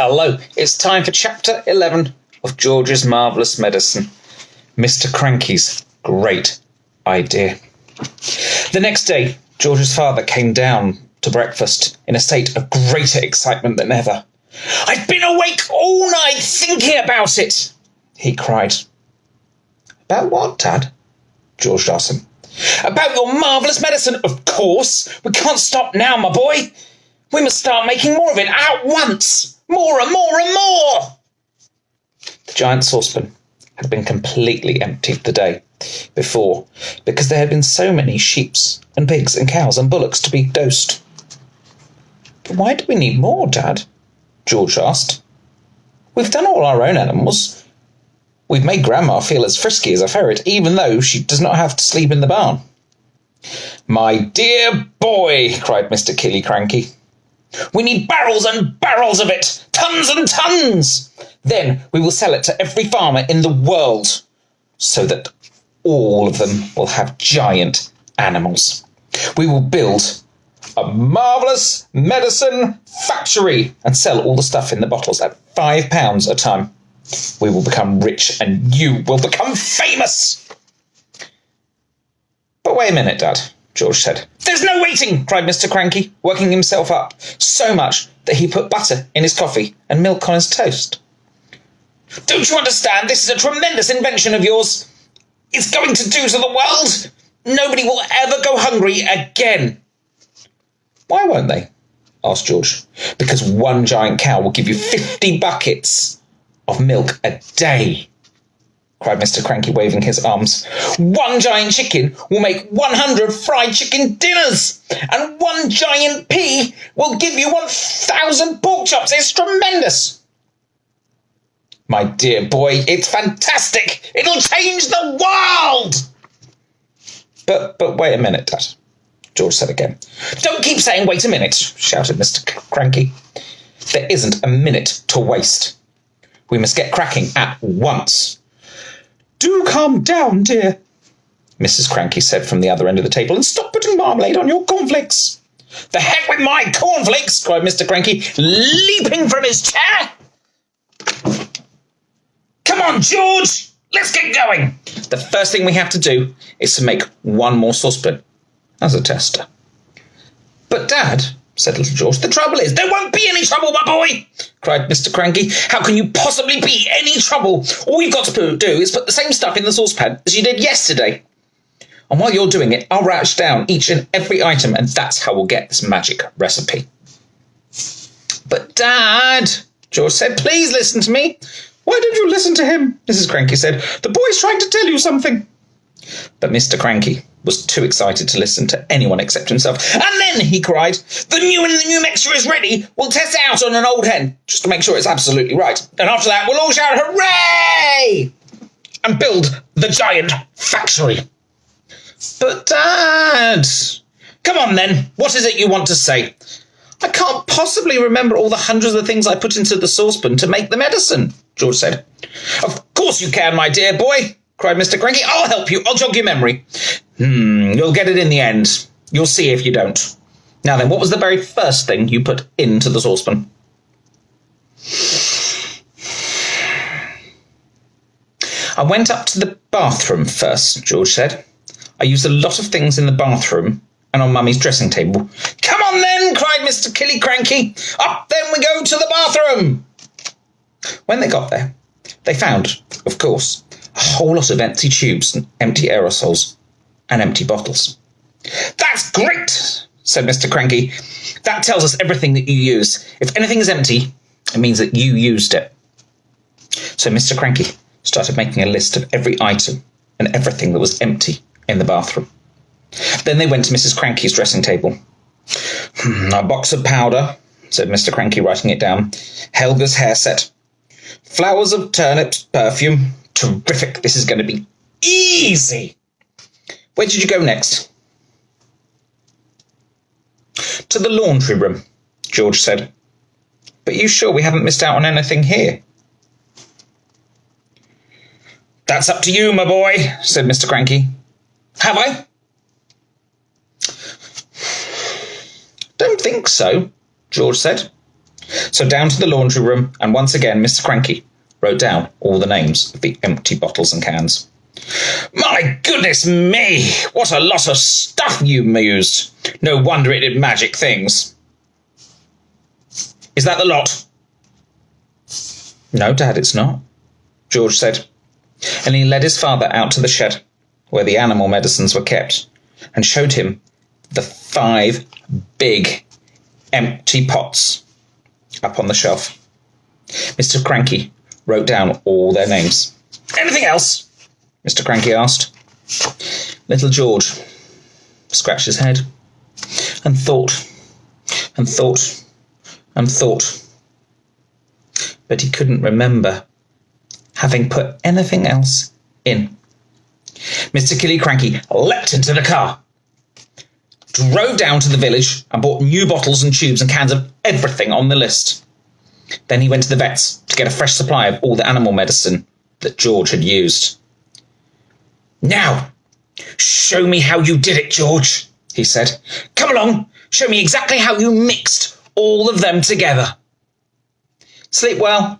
Hello, it's time for Chapter 11 of George's Marvellous Medicine. Mr. Cranky's great idea. The next day, George's father came down to breakfast in a state of greater excitement than ever. "I've been awake all night thinking about it," he cried. "About what, Dad?" George asked him. "About your marvellous medicine, of course. We can't stop now, my boy. We must start making more of it at once. More and more and more." The giant saucepan had been completely emptied the day before because there had been so many sheep and pigs and cows and bullocks to be dosed. "But why do we need more, Dad?" George asked. "We've done all our own animals. We've made Grandma feel as frisky as a ferret, even though she does not have to sleep in the barn." "My dear boy," cried Mr. Killy Cranky, "we need barrels and barrels of it, tons and tons. Then we will sell it to every farmer in the world, so that all of them will have giant animals. We will build a marvellous medicine factory and sell all the stuff in the bottles at £5 a time. We will become rich and you will become famous." "But wait a minute, Dad," George said. "There's no waiting," cried Mr. Cranky, working himself up so much that he put butter in his coffee and milk on his toast. "Don't you understand? This is a tremendous invention of yours. It's going to do to the world. Nobody will ever go hungry again." "Why won't they?" asked George. "Because one giant cow will give you 50 buckets of milk a day," cried Mr. Cranky, waving his arms. "One giant chicken will make 100 fried chicken dinners, and one giant pea will give you 1,000 pork chops. It's tremendous." "My dear boy, it's fantastic. It'll change the world." But wait a minute, Dad," George said again. "Don't keep saying wait a minute," shouted Mr. Cranky. "There isn't a minute to waste. We must get cracking at once." "Do calm down, dear," Mrs. Cranky said from the other end of the table, "and stop putting marmalade on your cornflakes." "The heck with my cornflakes," cried Mr. Cranky, leaping from his chair. "Come on, George, let's get going. The first thing we have to do is to make one more saucepan as a tester." "But, Dad," said little George, "the trouble is—" "There won't be any trouble, my boy," cried Mr. Cranky. "How can you possibly be any trouble? All you've got to do is put the same stuff in the saucepan as you did yesterday. And while you're doing it, I'll write down each and every item, and that's how we'll get this magic recipe." "But, Dad," George said, "please listen to me." "Why don't you listen to him?" Mrs. Cranky said. "The boy's trying to tell you something." But Mr. Cranky was too excited to listen to anyone except himself. "And then," he cried, "the new mixture is ready. We'll test it out on an old hen, just to make sure it's absolutely right. And after that, we'll all shout hooray! And build the giant factory." "But, Dad..." "Come on, then. What is it you want to say?" "I can't possibly remember all the hundreds of things I put into the saucepan to make the medicine," George said. "Of course you can, my dear boy," cried Mr. Cranky. "I'll help you. I'll jog your memory." You'll get it in the end. You'll see if you don't. Now then, what was the very first thing you put into the saucepan?" "I went up to the bathroom first," George said. "I used a lot of things in the bathroom and on Mummy's dressing table." "Come on then," cried Mr. Killy Cranky. "Up then we go to the bathroom." When they got there, they found, of course, a whole lot of empty tubes and empty aerosols and empty bottles. "That's great," said Mr. Cranky. "That tells us everything that you use. If anything is empty, it means that you used it." So Mr. Cranky started making a list of every item and everything that was empty in the bathroom. Then they went to Mrs. Cranky's dressing table. "A box of powder," said Mr. Cranky, writing it down. "Helga's hair set. Flowers of turnips perfume. Terrific, this is going to be easy." "Where did you go next?" "To the laundry room," George said. "But you sure we haven't missed out on anything here?" "That's up to you, my boy," said Mr. Cranky. "Have I?" "Don't think so," George said. So down to the laundry room, and once again Mr. Cranky wrote down all the names of the empty bottles and cans. "My goodness me! What a lot of stuff you mused! No wonder it did magic things." "Is that the lot?" "No, Dad, it's not," George said, and he led his father out to the shed where the animal medicines were kept and showed him the 5 big empty pots up on the shelf. Mr. Cranky wrote down all their names. "Anything else?" Mr. Cranky asked. Little George scratched his head and thought and thought and thought, but he couldn't remember having put anything else in. Mr. Killiecranky leapt into the car, drove down to the village and bought new bottles and tubes and cans of everything on the list. Then he went to the vet's to get a fresh supply of all the animal medicine that George had used. "Now, show me how you did it, George," he said. "Come along, show me exactly how you mixed all of them together." "Sleep well,"